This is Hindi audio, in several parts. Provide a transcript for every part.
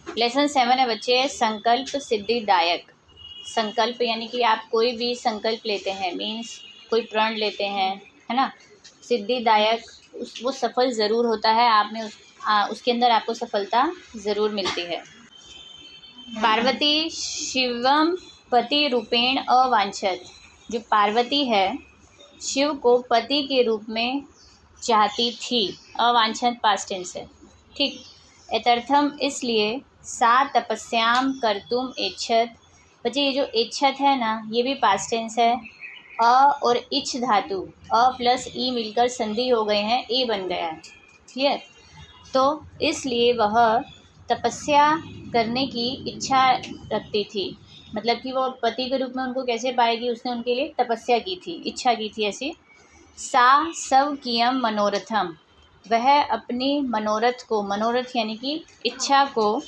लेसन 7 है बच्चे, संकल्प सिद्धिदायक। संकल्प यानी कि आप कोई भी संकल्प लेते हैं, मीन्स कोई प्रण लेते हैं, है ना, सिद्धिदायक, वो सफल ज़रूर होता है। आप में उसके अंदर आपको सफलता ज़रूर मिलती है। पार्वती शिवम पति रूपेण अवांछत। जो पार्वती है शिव को पति के रूप में चाहती थी। अवांछत पास्ट टेंस है, ठीक। एतर्थम इसलिए सा तपस्याम कर्तुम इच्छत। बच्चे ये जो इच्छत है ना, ये भी पास्ट टेंस है। अ और इच्छ धातु, अ प्लस ई मिलकर संधि हो गए हैं, ए बन गया है, क्लियर। तो इसलिए वह तपस्या करने की इच्छा रखती थी, मतलब कि वो पति के रूप में उनको कैसे पाएगी, उसने उनके लिए तपस्या की थी, इच्छा की थी ऐसी। सा सब कियम मनोरथम। वह अपनी मनोरथ को, मनोरथ यानी कि इच्छा को,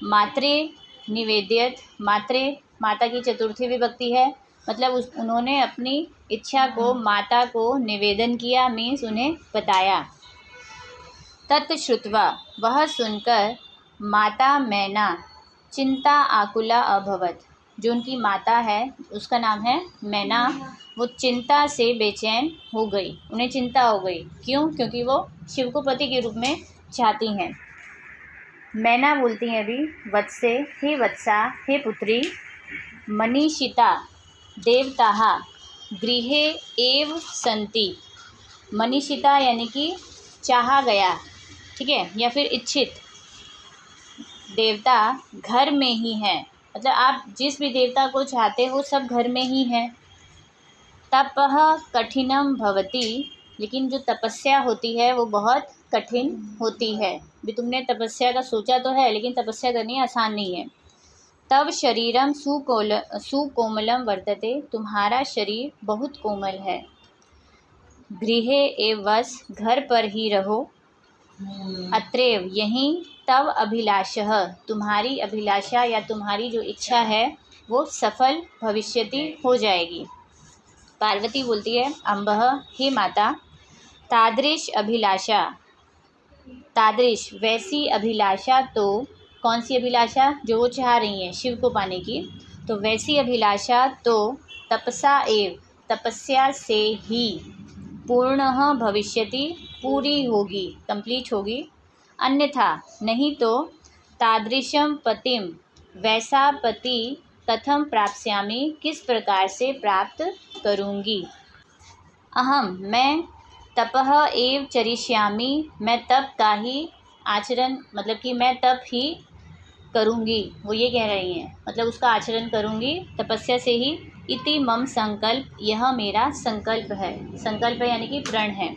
मात्रे निवेद्यत। मात्रे माता की चतुर्थी विभक्ति है, मतलब उन्होंने अपनी इच्छा को माता को निवेदन किया, मीन्स उन्हें बताया। तत्श्रुत्वा, वह सुनकर माता मैना चिंता आकुला अभवत। जो उनकी माता है उसका नाम है मैना, वो चिंता से बेचैन हो गई, उन्हें चिंता हो गई। क्यों? क्योंकि वो शिव को पति के रूप में चाहती हैं। मैना बोलती हैं अभी, वत्से हे वत्सा, हे पुत्री, मनीषिता देवताः गृहे एव सन्ति। मनीषिता यानी कि चाहा गया, ठीक है, या फिर इच्छित देवता घर में ही हैं, मतलब आप जिस भी देवता को चाहते हो सब घर में ही हैं। तपः कठिनम भवति, लेकिन जो तपस्या होती है वो बहुत कठिन होती है। भी तुमने तपस्या का सोचा तो है, लेकिन तपस्या करनी आसान नहीं है। तब शरीरम सुकोमलम वर्तते, तुम्हारा शरीर बहुत कोमल है। गृहे एव वस, घर पर ही रहो। अत्रैव, यहीं। तव अभिलाषः, तुम्हारी अभिलाषा या तुम्हारी जो इच्छा है वो सफल भविष्यति हो जाएगी। पार्वती बोलती है, अम्बः, हे माता, तादृश अभिलाषा, तादृश वैसी अभिलाषा, तो कौन सी अभिलाषा? जो वो चाह रही हैं शिव को पाने की, तो वैसी अभिलाषा तो तपसा एव, तपस्या से ही, पूर्णः भविष्यति, पूरी होगी, कंप्लीट होगी। अन्यथा नहीं तो, तादृशम पतिम, वैसा पति, कथम प्राप्स्यामि, किस प्रकार से प्राप्त करूँगी। अहम, मैं, तपः एव चरिष्यामि, मैं तप का ही आचरण, मतलब कि मैं तप ही करूँगी, वो ये कह रही हैं, मतलब उसका आचरण करूँगी तपस्या से ही। इति मम संकल्प, यह मेरा संकल्प है। संकल्प है यानी कि प्रण है।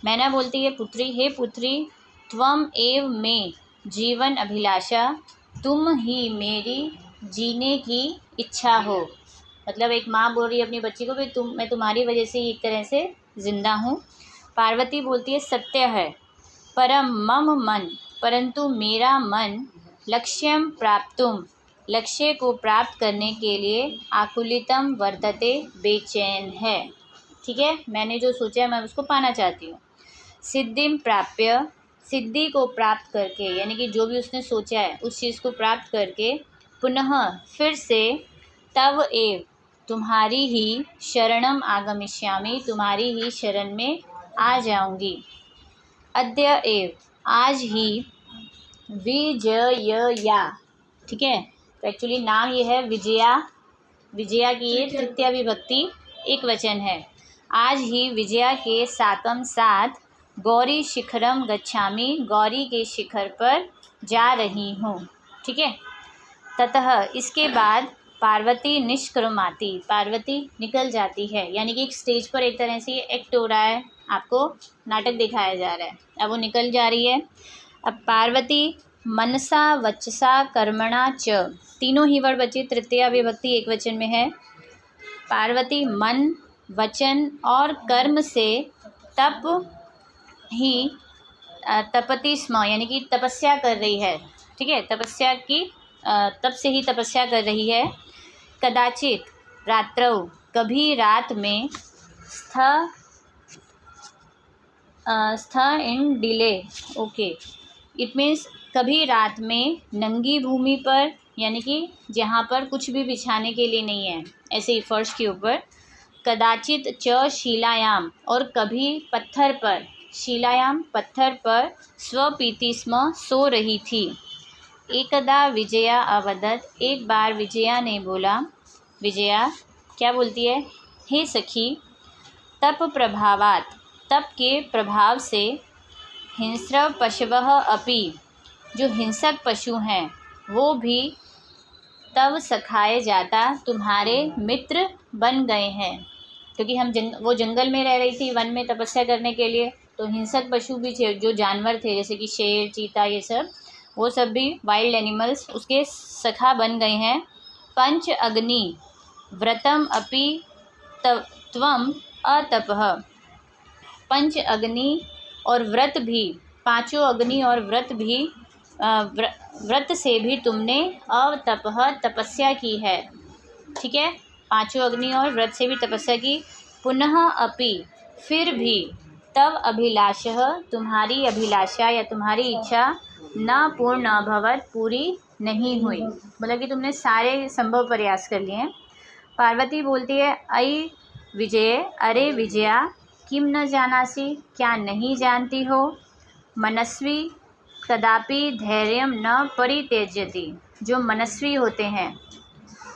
मैना बोलती है, पुत्री, हे पुत्री, त्वम एव में जीवन अभिलाषा, तुम ही मेरी जीने की इच्छा हो। मतलब एक माँ बोल रही है अपनी बच्ची को भी, मैं तुम्हारी वजह से ही एक तरह से जिंदा हूँ। पार्वती बोलती है, सत्य है, परम मम मन, परंतु मेरा मन, लक्ष्यम प्राप्तुम, लक्ष्य को प्राप्त करने के लिए, आकुलितम वर्तते, बेचैन है। ठीक है, मैंने जो सोचा है मैं उसको पाना चाहती हूँ। सिद्धिम प्राप्य, सिद्धि को प्राप्त करके, यानी कि जो भी उसने सोचा है उस चीज़ को प्राप्त करके, पुनः फिर से, तव एव, तुम्हारी ही, शरणम आगमिष्यामि, तुम्हारी ही शरण में आ जाऊंगी। अद्य एव, आज ही, विजयया, ठीक है, तो एक्चुअली नाम ये है विजया, विजया की ये तृतीया विभक्ति एक वचन है। आज ही विजया के साकम साथ, गौरी शिखरम गच्छामि, गौरी के शिखर पर जा रही हूँ, ठीक है। ततः, इसके बाद, पार्वती निष्क्रमाति, पार्वती निकल जाती है, यानी कि एक स्टेज पर एक तरह से एक्ट हो रहा है, आपको नाटक दिखाया जा रहा है, अब वो निकल जा रही है। अब पार्वती मनसा वचसा कर्मणा च, तीनों ही वर्ड बचे, तृतीया विभक्ति एक वचन में है। पार्वती मन, वचन और कर्म से तप ही तपति स्म, यानी कि तपस्या कर रही है, ठीक है, तपस्या की तप से ही तपस्या कर रही है। कदाचित रात्रौ, कभी रात में, स्थ इन डिले, ओके, इट मीन्स कभी रात में नंगी भूमि पर, यानी कि जहाँ पर कुछ भी बिछाने के लिए नहीं है, ऐसे ही फर्श के ऊपर। कदाचित च शिलायाम, और कभी पत्थर पर, शिलायाम पत्थर पर, स्वपीति स्म सो रही थी। एकदा विजया अवदत, एक बार विजया ने बोला। विजया क्या बोलती है? हे सखी, तप प्रभावात, तप के प्रभाव से, हिंस्र पशवः अपि, जो हिंसक पशु हैं वो भी, तब सखाए जाता, तुम्हारे मित्र बन गए हैं। क्योंकि वो जंगल में रह रही थी, वन में तपस्या करने के लिए, तो हिंसक पशु भी जो जानवर थे जैसे कि शेर, चीता, ये सब, वो सब भी वाइल्ड एनिमल्स उसके सखा बन गए हैं। पंच अग्नि व्रतम अपि त्वम अतपः, पंच अग्नि और व्रत भी, पांचों अग्नि और व्रत भी, व्रत से भी तुमने अतपः तपस्या की है। ठीक है, पांचों अग्नि और व्रत से भी तपस्या की। पुनः अपि, फिर भी, तब अभिलाषः, तुम्हारी अभिलाषा या तुम्हारी इच्छा, न पूर्ण अभवत, पूरी नहीं हुई, मतलब कि तुमने सारे संभव प्रयास कर लिए हैं। पार्वती बोलती है, अयि विजय, अरे विजया, किम न जानासी, क्या नहीं जानती हो, मनस्वी कदापि धैर्यम न परित्यजति, जो मनस्वी होते हैं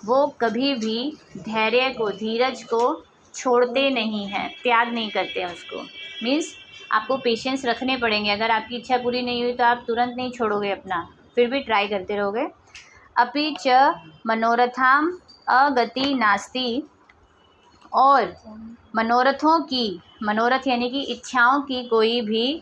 वो कभी भी धैर्य को, धीरज को छोड़ते नहीं हैं, त्याग नहीं करते हैं उसको। मीन्स आपको पेशेंस रखने पड़ेंगे। अगर आपकी इच्छा पूरी नहीं हुई तो आप तुरंत नहीं छोड़ोगे अपना, फिर भी ट्राई करते रहोगे। अपि च मनोरथाम अगति नास्ति, और मनोरथों की, मनोरथ यानी कि इच्छाओं की कोई भी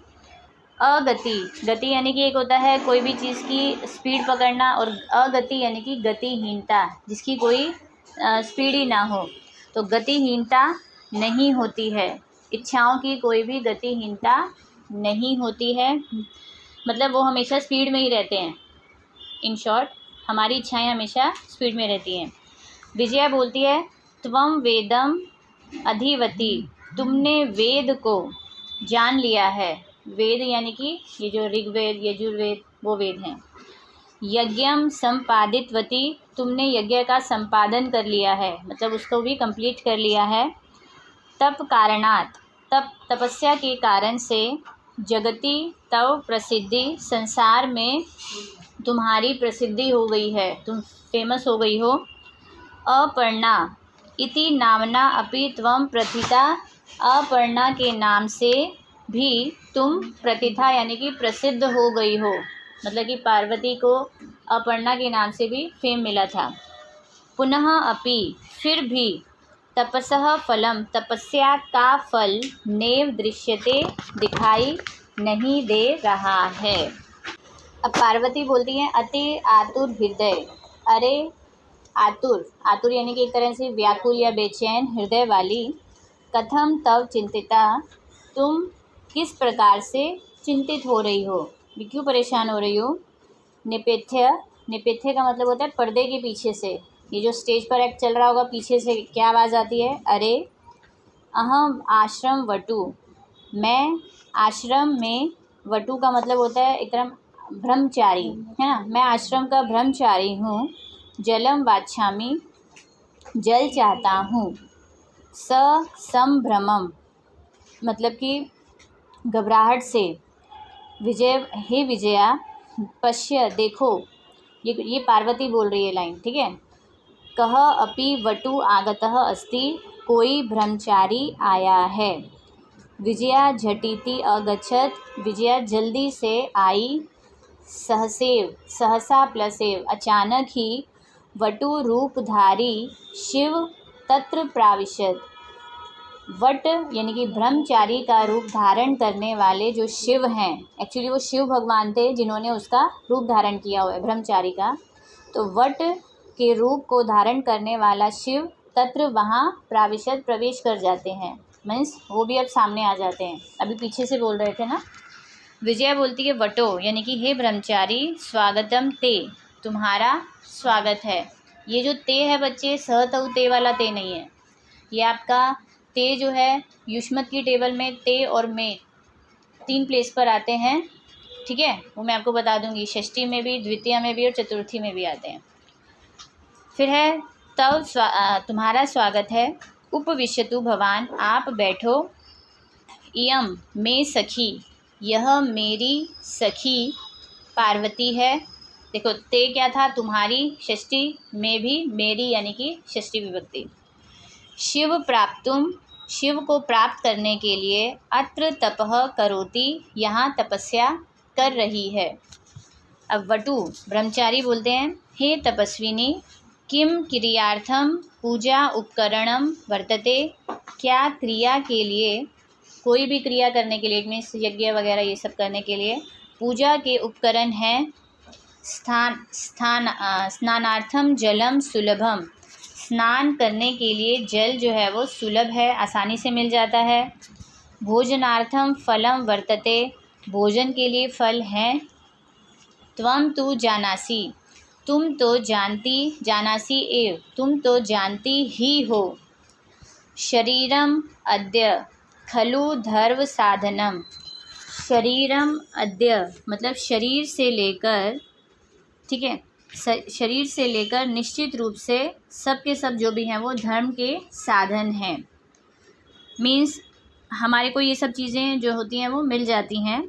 अगति, गति यानी कि एक होता है कोई भी चीज़ की स्पीड पकड़ना, और अगति यानी कि गतिहीनता, जिसकी कोई स्पीड ही ना हो, तो गतिहीनता नहीं होती है। इच्छाओं की कोई भी गतिहीनता नहीं होती है, मतलब वो हमेशा स्पीड में ही रहते हैं। इन शॉर्ट, हमारी इच्छाएं हमेशा स्पीड में रहती हैं। विजया बोलती है, त्वम वेदम अधिवती, तुमने वेद को जान लिया है। वेद यानी कि ये जो ऋग्वेद, यजुर्वेद, वो वेद हैं। यज्ञम संपादितवती, तुमने यज्ञ का संपादन कर लिया है, मतलब उसको भी कंप्लीट कर लिया है। तप कारणात, तपस्या के कारण से, जगति तव प्रसिद्धि, संसार में तुम्हारी प्रसिद्धि हो गई है, तुम फेमस हो गई हो। अपर्णा इति नामना अपि त्वं प्रथिता, अपर्णा के नाम से भी तुम प्रतिथा यानी कि प्रसिद्ध हो गई हो, मतलब कि पार्वती को अपर्णा के नाम से भी फेम मिला था। पुनः अपि, फिर भी, तपसः फलम, तपस्या का फल, नैव दृश्यते, दिखाई नहीं दे रहा है। अब पार्वती बोलती हैं, अति आतुर हृदय, अरे आतुर, आतुर यानी कि एक तरह से व्याकुल या बेचैन हृदय वाली, कथम तव चिंतिता, तुम किस प्रकार से चिंतित हो रही हो, क्यों परेशान हो रही हो। नेपथ्य, नेपथ्य का मतलब होता है पर्दे के पीछे से, ये जो स्टेज पर एक्ट चल रहा होगा, पीछे से क्या आवाज़ आती है, अरे अहम आश्रम वटु, मैं आश्रम में, वटु का मतलब होता है एक तरह ब्रह्मचारी, है ना, मैं आश्रम का ब्रह्मचारी हूँ। जलम वाच्छामि, जल चाहता हूँ। संभ्रमम, मतलब कि घबराहट से। विजय, हे विजया, पश्य, देखो, ये पार्वती बोल रही है लाइन, ठीक है। कह अपि वटु आगतः अस्ति, कोई ब्रह्मचारी आया है। विजया झटिति अगच्छत, विजया जल्दी से आई। सहसेव, सहसा प्लसेव, अचानक ही। वटु रूपधारी शिव तत्र प्राविशत, वट यानी कि ब्रह्मचारी का रूप धारण करने वाले जो शिव हैं, एक्चुअली वो शिव भगवान थे जिन्होंने उसका रूप धारण किया हुआ है ब्रह्मचारी का, तो वट के रूप को धारण करने वाला शिव तत्र वहाँ प्राविशत, प्रवेश कर जाते हैं, मीन्स वो भी अब सामने आ जाते हैं। अभी पीछे से बोल रहे थे ना। विजया बोलती है, वटो यानी कि हे ब्रह्मचारी, स्वागतम ते, तुम्हारा स्वागत है। ये जो ते है बच्चे, स तव ते वाला ते नहीं है, ये आपका ते जो है युष्मत की टेबल में ते और में 3 प्लेस पर आते हैं, ठीक है, वो मैं आपको बता दूंगी। षष्ठी में भी, द्वितीया में भी और चतुर्थी में भी आते हैं। फिर है तव तुम्हारा स्वागत है। उपविशतु भवान, आप बैठो। इयम में सखी, यह मेरी सखी पार्वती है। देखो ते क्या था, तुम्हारी, षष्ठी में भी मेरी यानी कि षष्ठी विभक्ति। शिव प्राप्तुम, शिव को प्राप्त करने के लिए। अत्र तपः करोति, यहाँ तपस्या कर रही है। अब वटु ब्रह्मचारी बोलते हैं, हे तपस्विनी, किम क्रियार्थम पूजा उपकरणम वर्तते, क्या क्रिया के लिए, कोई भी क्रिया करने के लिए, मीन्स यज्ञ वगैरह ये सब करने के लिए पूजा के उपकरण हैं। स्नानार्थम जलम सुलभम, स्नान करने के लिए जल जो है वो सुलभ है, आसानी से मिल जाता है। भोजनार्थम फलम वर्तते, भोजन के लिए फल हैं। त्वम तु जानासि, तुम तो जानती, जानासि एव, तुम तो जानती ही हो। शरीरम अद्य खलु धर्व साधनम, शरीरम अद्य मतलब शरीर से लेकर, ठीक है, शरीर से लेकर निश्चित रूप से सब के सब जो भी हैं वो धर्म के साधन हैं। मीन्स हमारे को ये सब चीज़ें जो होती हैं वो मिल जाती हैं।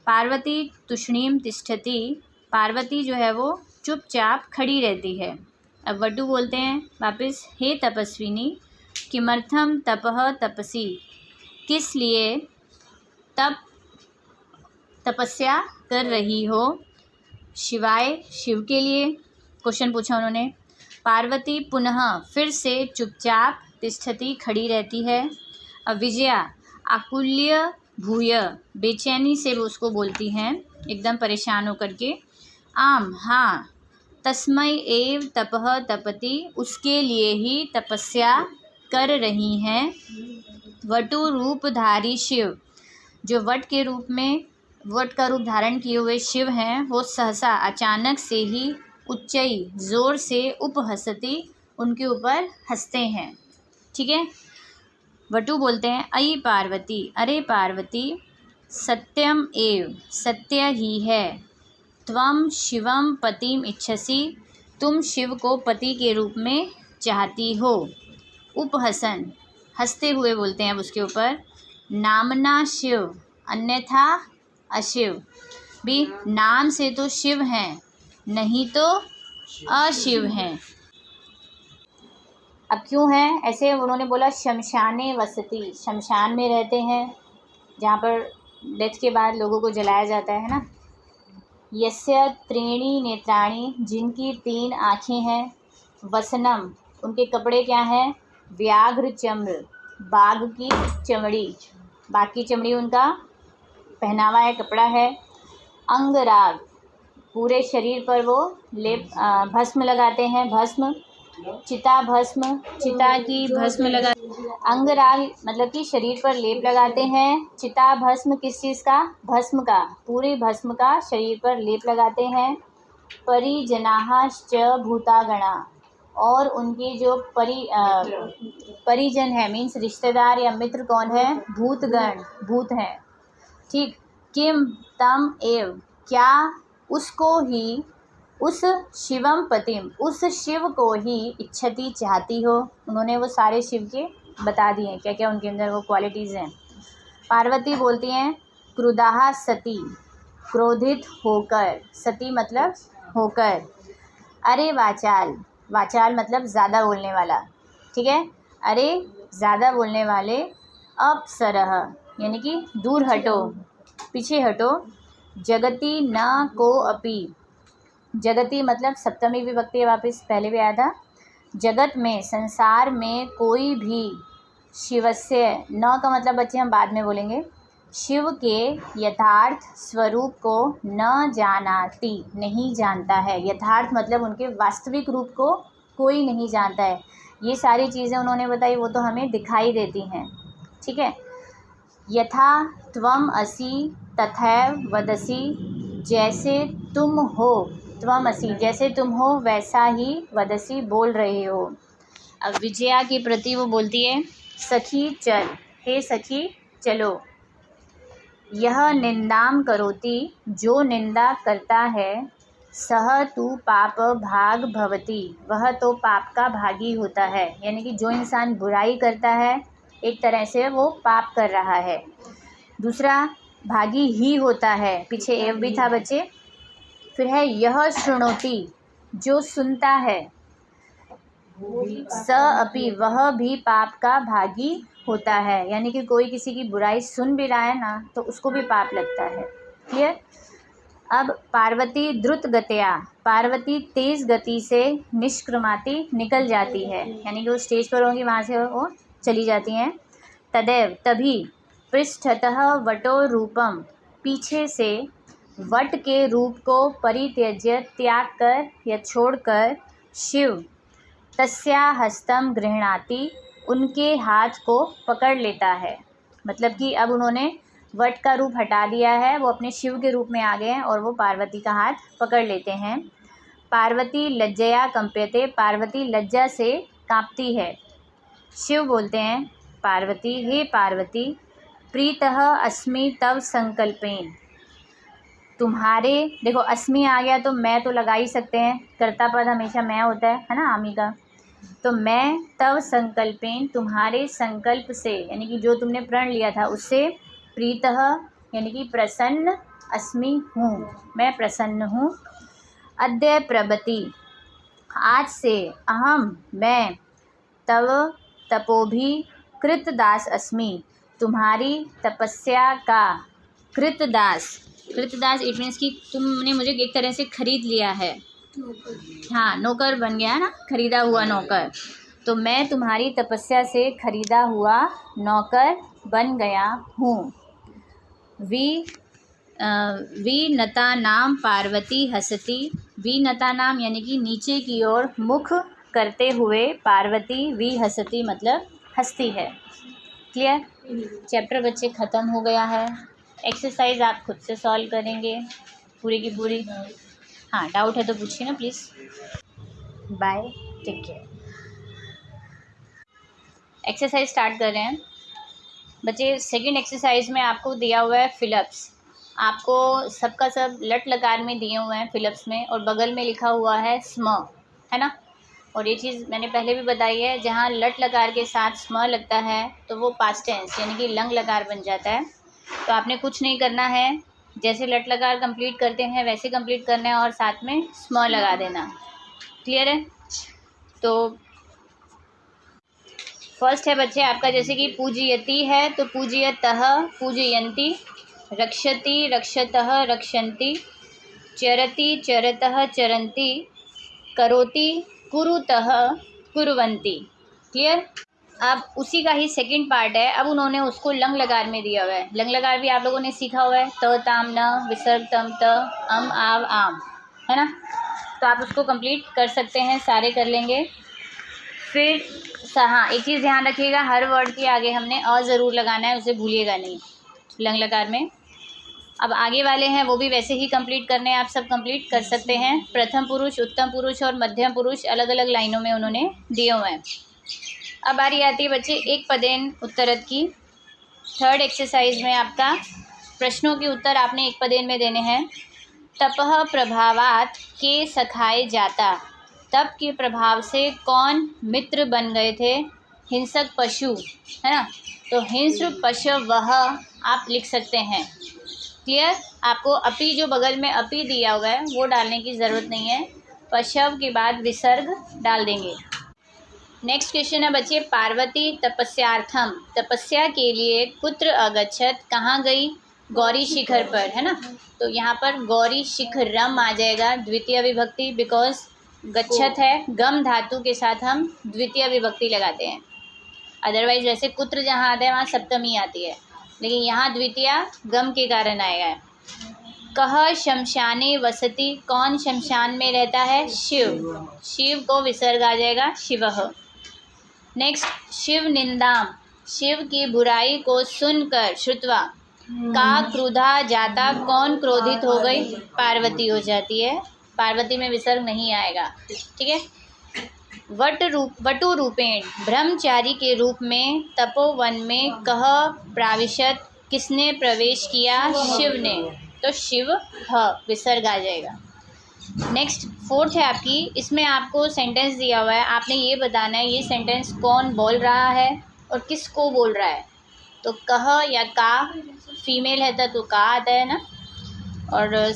पार्वती तुष्णीम तिष्ठति, पार्वती जो है वो चुपचाप खड़ी रहती है। अब वटु बोलते हैं वापस, हे तपस्विनी, किमर्थम तपः तपसी, किस लिए तपस्या कर रही हो। शिवाय, शिव के लिए क्वेश्चन पूछा उन्होंने। पार्वती पुनः फिर से चुपचाप, तिष्ठति खड़ी रहती है। अब विजया आकुल्य भूय, बेचैनी से वो उसको बोलती हैं एकदम परेशान होकर के। आम हाँ, तस्मै एव तपः तपति, उसके लिए ही तपस्या कर रही हैं। वटु रूपधारी शिव, जो वट के रूप में, वट का रूप धारण किए हुए शिव हैं, वो सहसा अचानक से ही उच्चई जोर से उपहसति, उनके ऊपर हंसते हैं। ठीक है, वटु बोलते हैं, अयि पार्वती, अरे पार्वती, सत्यम एव, सत्य ही है। त्वम शिवम पतिम इच्छसि, तुम शिव को पति के रूप में चाहती हो। उपहसन, हंसते हुए बोलते हैं अब उसके ऊपर, नामना शिव अन्यथा अशिव, भी नाम से तो शिव हैं, नहीं तो अशिव हैं। अब क्यों है ऐसे, उन्होंने बोला शमशाने वसती, शमशान में रहते हैं, जहाँ पर डेथ के बाद लोगों को जलाया जाता है ना। यस्य त्रीणी नेत्राणी, जिनकी 3 आँखें हैं। वसनम, उनके कपड़े क्या हैं। व्याघ्र चम्र, बाघ की चमड़ी, बाघ की चमड़ी उनका पहनावा है, कपड़ा है। अंगराग, पूरे शरीर पर वो लेप भस्म लगाते हैं, भस्म, चिता भस्म, चिता की भस्म लगा। अंगराग मतलब कि शरीर पर लेप लगाते हैं। चिता भस्म किस चीज़ का, भस्म का, पूरे भस्म का शरीर पर लेप लगाते हैं। परिजनाश्च भूतागणा, और उनके जो परिजन है, मीन्स रिश्तेदार या मित्र कौन है, भूतगण, भूत हैं। ठीक, किम तम एव, क्या उसको ही, उस शिवम पतिम, उस शिव को ही इच्छति चाहती हो। उन्होंने वो सारे शिव के बता दिए क्या क्या उनके अंदर वो क्वालिटीज़ हैं। पार्वती बोलती हैं, क्रुदाहा सती, क्रोधित होकर, सती मतलब होकर। अरे वाचाल, वाचाल मतलब ज़्यादा बोलने वाला, ठीक है, अरे ज़्यादा बोलने वाले। अपसरह यानी कि दूर हटो, पीछे हटो। जगति न को अपि, जगति मतलब सप्तमी विभक्ति है, वापस पहले भी आया था। जगत में, संसार में कोई भी शिवस्य, न का मतलब बच्चे हम बाद में बोलेंगे, शिव के यथार्थ स्वरूप को न जानाति, नहीं जानता है। यथार्थ मतलब उनके वास्तविक रूप को कोई नहीं जानता है। ये सारी चीज़ें उन्होंने बताई, वो तो हमें दिखाई देती हैं, ठीक है। यथा त्वम असि तथैव वदसि, जैसे तुम हो, त्वम असि जैसे तुम हो वैसा ही, वदसि बोल रहे हो। अब विजया के प्रति वो बोलती है, सखी चल, हे सखी चलो। यह निंदाम करोति, जो निंदा करता है, सह तु पाप भाग भवति, वह तो पाप का भागी होता है। यानी कि जो इंसान बुराई करता है एक तरह से वो पाप कर रहा है। दूसरा भागी ही होता है, पीछे एव भी था बच्चे। फिर है यह शृणोति, जो सुनता है, स अपि, वह भी पाप का भागी होता है। यानी कि कोई किसी की बुराई सुन भी रहा है ना तो उसको भी पाप लगता है। क्लियर। अब पार्वती द्रुत गत्या, पार्वती तेज गति से निष्क्रमाति निकल जाती है। यानी कि वो स्टेज पर होंगी, वहाँ से वो चली जाती हैं। तदैव, तभी, पृष्ठतः वटो रूपम, पीछे से वट के रूप को परित्यज्य, त्याग कर या छोड़कर, शिव तस्या हस्तम गृह्णाति, उनके हाथ को पकड़ लेता है। मतलब कि अब उन्होंने वट का रूप हटा दिया है, वो अपने शिव के रूप में आ गए हैं और वो पार्वती का हाथ पकड़ लेते हैं। पार्वती लज्जया कंप्यते, पार्वती लज्जा से कांपती है। शिव बोलते हैं पार्वती, हे पार्वती, प्रीतः अस्मि तव संकल्पेन, तुम्हारे, देखो अस्मि आ गया तो मैं तो लगा ही सकते हैं, कर्ता पद हमेशा मैं होता है ना, आमी का। तो मैं तव संकल्पेन, तुम्हारे संकल्प से, यानी कि जो तुमने प्रण लिया था उससे, प्रीतः यानी कि प्रसन्न, अस्मि हूँ, मैं प्रसन्न हूँ। अद्य प्रभृति, आज से, अहम मैं, तव तपोभि कृतदास अस्मि, तुम्हारी तपस्या का कृतदास। कृतदास इट मीन्स कि तुमने मुझे एक तरह से खरीद लिया है। हाँ, नौकर बन गया ना, खरीदा हुआ नौकर। तो मैं तुम्हारी तपस्या से खरीदा हुआ नौकर बन गया हूँ। विनता नाम पार्वती हसती, विनता नाम यानी कि नीचे की ओर मुख करते हुए, पार्वती विहसती मतलब हंसती है। क्लियर। चैप्टर बच्चे ख़त्म हो गया है। एक्सरसाइज आप खुद से सॉल्व करेंगे पूरी की पूरी। हाँ, डाउट है तो पूछिए ना please. Bye, take care. Exercise start कर रहे हैं बच्चे। सेकंड एक्सरसाइज में आपको दिया हुआ है फिलअप्स। आपको सबका सब लट लकार में दिए हुए हैं फिलअप्स में, और बगल में लिखा हुआ है स्म, है ना। और ये चीज़ मैंने पहले भी बताई है, जहाँ लट लकार के साथ स्म लगता है तो वो पास्ट टेंस यानी कि लंग लकार बन जाता है। तो आपने कुछ नहीं करना है, जैसे लट लकार कंप्लीट करते हैं वैसे कंप्लीट करना है और साथ में स्म लगा देना। क्लियर है। तो फर्स्ट है बच्चे आपका, जैसे कि पूजयति है तो पूजयतः पूजयन्ति, रक्षति रक्षतः रक्षन्ति, चरति चरतः चरन्ति, करोति कुरुतः कुर्वन्ति। क्लियर। अब उसी का ही सेकंड पार्ट है, अब उन्होंने उसको लंग लकार में दिया हुआ है। लंग लकार भी आप लोगों ने सीखा हुआ है, त ताम न विसर्ग तम त अम आव आम, है ना। तो आप उसको कंप्लीट कर सकते हैं, सारे कर लेंगे। फिर हाँ, एक चीज़ ध्यान रखिएगा, हर वर्ड के आगे हमने अ ज़रूर लगाना है, उसे भूलिएगा नहीं लंग लकार में। अब आगे वाले हैं वो भी वैसे ही कंप्लीट करने हैं, आप सब कंप्लीट कर सकते हैं। प्रथम पुरुष, उत्तम पुरुष और मध्यम पुरुष अलग अलग लाइनों में उन्होंने दिए हुए हैं। अब बारी आती है बच्चे एक पदेन उत्तरत की। थर्ड एक्सरसाइज में आपका प्रश्नों के उत्तर आपने एक पदेन में देने हैं। तपह प्रभावात के सखाए जाता, तप के प्रभाव से कौन मित्र बन गए थे? हिंसक पशु, है ना। तो हिंस्र पशवः आप लिख सकते हैं। क्लियर। आपको अपी जो बगल में अपी दिया हुआ है वो डालने की ज़रूरत नहीं है, पशव के बाद विसर्ग डाल देंगे। नेक्स्ट क्वेश्चन है बच्चे, पार्वती तपस्यार्थम, तपस्या के लिए कुत्र अगच्छत, कहाँ गई? गौरी शिखर पर, है ना। तो यहाँ पर गौरी शिखरम आ जाएगा द्वितीय विभक्ति, बिकॉज गच्छत है, गम धातु के साथ हम द्वितीय विभक्ति लगाते हैं। अदरवाइज वैसे कुत्र जहाँ आता है वहाँ सप्तमी आती है, लेकिन यहाँ द्वितीय गम के कारण आएगा। कह शमशाने वसति, कौन शमशान में रहता है? शिव, शिव को विसर्ग आ जाएगा शिवः। नेक्स्ट शिव निंदाम, शिव की बुराई को सुनकर, श्रुत्वा, का क्रुधा जाता, कौन क्रोधित हो गई? पार्वती हो जाती है, पार्वती में विसर्ग नहीं आएगा। ठीक है। वटु रूपेण, ब्रह्मचारी के रूप में, तपोवन में कह प्राविशत, किसने प्रवेश किया? शिव ने, तो शिव ह विसर्ग आ जाएगा। नेक्स्ट 4th है आपकी, इसमें आपको सेंटेंस दिया हुआ है, आपने ये बताना है ये सेंटेंस कौन बोल रहा है और किसको बोल रहा है। तो कह या का, फीमेल है तो का आता है ना, और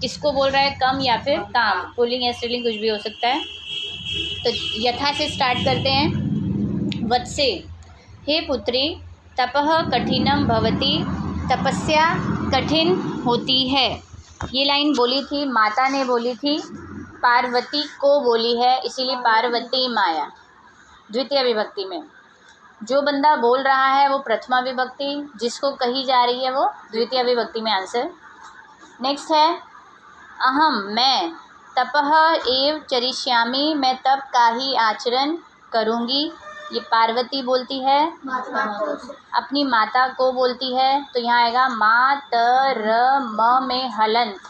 किसको बोल रहा है, कम या फिर काम, पुल्लिंग या स्त्रीलिंग कुछ भी हो सकता है। तो यथा से स्टार्ट करते हैं। वत्से, हे पुत्री, तपः कठिनम भवति, तपस्या कठिन होती है। ये लाइन बोली थी माता ने, बोली थी पार्वती को बोली है, इसीलिए पार्वती माया द्वितीय विभक्ति में। जो बंदा बोल रहा है वो प्रथमा विभक्ति, जिसको कही जा रही है वो द्वितीय विभक्ति में आंसर। नेक्स्ट है अहम, मैं, तपः एव चरिष्यामि, मैं तप का ही आचरण करूँगी। ये पार्वती बोलती है, अपनी माता को बोलती है, तो यहाँ आएगा मातरम में हलंत,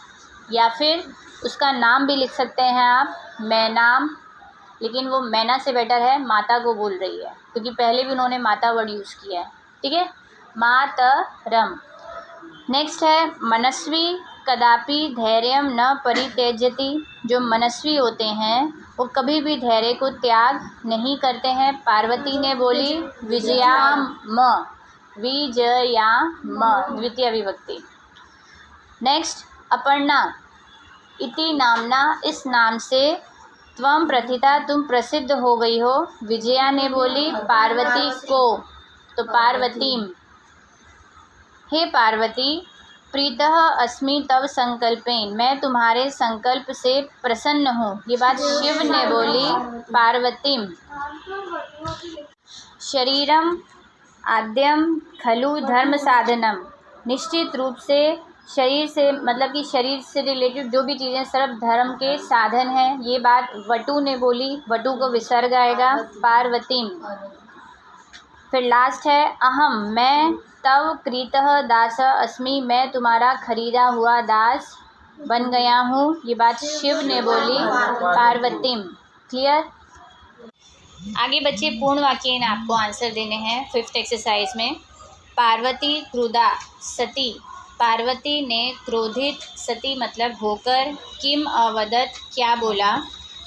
या फिर उसका नाम भी लिख सकते हैं आप, मैनाम, लेकिन वो मैना से बेटर है, माता को बोल रही है, क्योंकि पहले भी उन्होंने माता वर्ड यूज़ किया है। ठीक है, मातरम। नेक्स्ट है मनस्वी, कदापि धैर्यम न परित्यजति, जो मनस्वी होते हैं वो कभी भी धैर्य को त्याग नहीं करते हैं। पार्वती ने बोली विजयाम, विजयाम द्वितीय विभक्ति। नेक्स्ट अपर्णा, इति नामना, इस नाम से, त्वम प्रथिता, तुम प्रसिद्ध हो गई हो। विजया ने बोली पार्वती को, तो पार्वतीम। हे पार्वती, प्रीतः अस्मि तव संकल्पेन, मैं तुम्हारे संकल्प से प्रसन्न हूँ। ये बात शिव ने बोली पार्वतीम। शरीरम आद्यम खलु धर्म साधनम, निश्चित रूप से शरीर से, मतलब कि शरीर से रिलेटेड जो भी चीज़ें सिर्फ धर्म के साधन हैं। ये बात वटु ने बोली, वटु को विसर्ग आएगा पार्वतीम। फिर लास्ट है अहम, मैं, तव क्रीतः दास अस्मि, मैं तुम्हारा खरीदा हुआ दास बन गया हूँ। ये बात शिव ने बोली पार्वतीम। क्लियर? आगे बच्चे पूर्ण वाक्य आपको आंसर देने हैं 5th एक्सरसाइज में। पार्वती क्रुदा सती, पार्वती ने क्रोधित, सती मतलब होकर, किम अवदत, क्या बोला।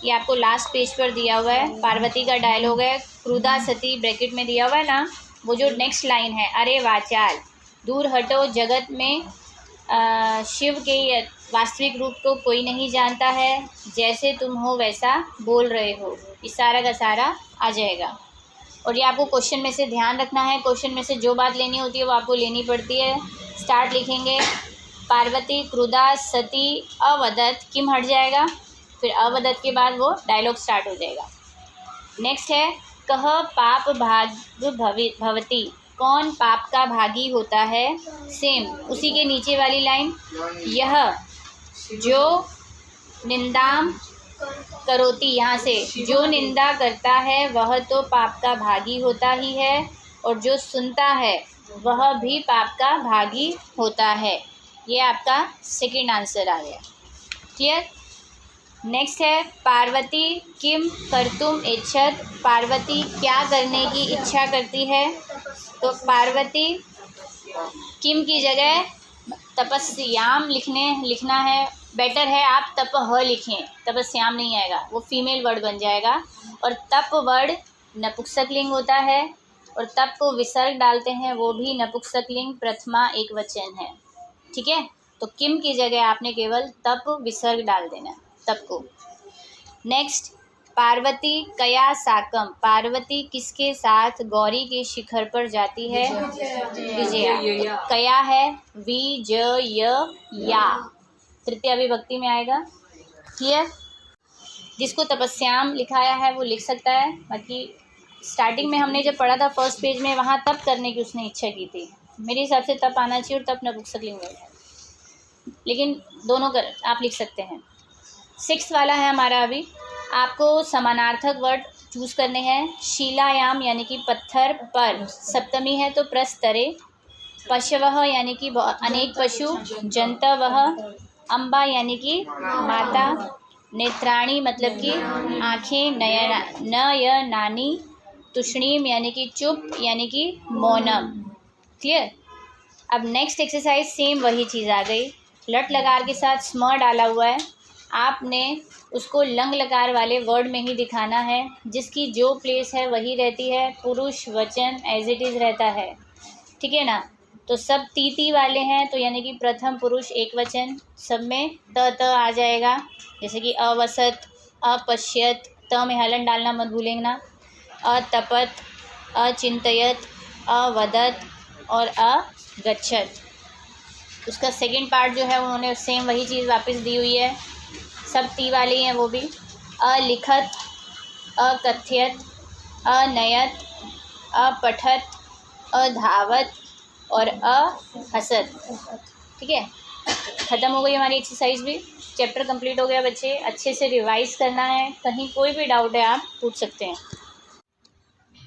ये आपको लास्ट पेज पर दिया हुआ है, पार्वती का डायलॉग है, क्रुदा सती ब्रैकेट में दिया हुआ है ना, वो जो नेक्स्ट लाइन है, अरे वाचाल, दूर हटो, जगत में शिव के वास्तविक रूप को कोई नहीं जानता है, जैसे तुम हो वैसा बोल रहे हो। इस सारा का सारा आ जाएगा। और ये आपको क्वेश्चन में से ध्यान रखना है, क्वेश्चन में से जो बात लेनी होती है वो आपको लेनी पड़ती है। स्टार्ट लिखेंगे पार्वती क्रुदा सती अवदत, किम हट जाएगा, फिर अवदत के बाद वो डायलॉग स्टार्ट हो जाएगा। नेक्स्ट है कह पाप भाग भवती, कौन पाप का भागी होता है। सेम उसी के नीचे वाली लाइन, यह जो निंदाम करोती, यहाँ से जो निंदा करता है वह तो पाप का भागी होता ही है, और जो सुनता है वह भी पाप का भागी होता है। ये आपका सेकंड आंसर आ गया। क्लियर? नेक्स्ट है पार्वती किम कर्तुम इच्छत, पार्वती क्या करने की इच्छा करती है। तो पार्वती किम की जगह तपस्याम लिखना है, बेटर है आप तपह लिखें, तपस्याम नहीं आएगा, वो फीमेल वर्ड बन जाएगा। और तप वर्ड नपुंसकलिंग होता है, और तप को विसर्ग डालते हैं, वो भी नपुंसकलिंग प्रथमा एक वचन है। ठीक है, तो किम की जगह आपने केवल तप विसर्ग डाल देना, तप को। नेक्स्ट पार्वती कया साकम, पार्वती किसके साथ गौरी के शिखर पर जाती है। विजया। कया है विजया, तृतीय विभक्ति में आएगा। क्लियर? जिसको तपस्याम लिखाया है वो लिख सकता है, बाकी स्टार्टिंग में हमने जब पढ़ा था फर्स्ट पेज में, वहाँ तप करने की उसने इच्छा की थी। मेरे हिसाब से तप आना चाहिए और तप नपुंसकलिंग वर्ड है, लेकिन दोनों कर आप लिख सकते हैं। 6th वाला है हमारा, अभी आपको समानार्थक वर्ड चूज़ करने हैं। शीलायाम यानी कि पत्थर पर, सप्तमी है तो प्रस्तरे। पशवः यानी कि अनेक पशु। जंतवः, अम्बा यानी कि माता। नेत्राणी मतलब कि आँखें। नयनानि, तुष्णीम यानी कि चुप यानी कि मौनम। क्लियर? अब नेक्स्ट एक्सरसाइज सेम वही चीज़ आ गई। लट लकार के साथ स्म डाला हुआ है, आपने उसको लंग लकार वाले वर्ड में ही दिखाना है, जिसकी जो प्लेस है वही रहती है, पुरुष वचन एज इट इज़ रहता है, ठीक है ना। तो सब ती वाले हैं, तो यानी कि प्रथम पुरुष एक वचन, सब में त आ जाएगा, जैसे कि अवसत, अपश्यत, त में हलन डालना मत भूलेंगे, अतपत, अचिंतयत, अवदत और अगच्छत। उसका सेकंड पार्ट जो है उन्होंने सेम वही चीज़ वापस दी हुई है, सब ती वाले ही हैं वो भी। अलिखत, अकथ्यत, अनयत, अपठत, अधावत और अहसत, ठीक है। ख़त्म हो गई हमारी एक्सरसाइज भी, चैप्टर कंप्लीट हो गया बच्चे। अच्छे से रिवाइज करना है, कहीं कोई भी डाउट है आप पूछ सकते हैं,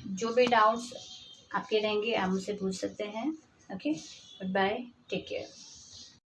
जो भी डाउट्स आपके रहेंगे आप मुझसे पूछ सकते हैं। Okay, good bye, take care.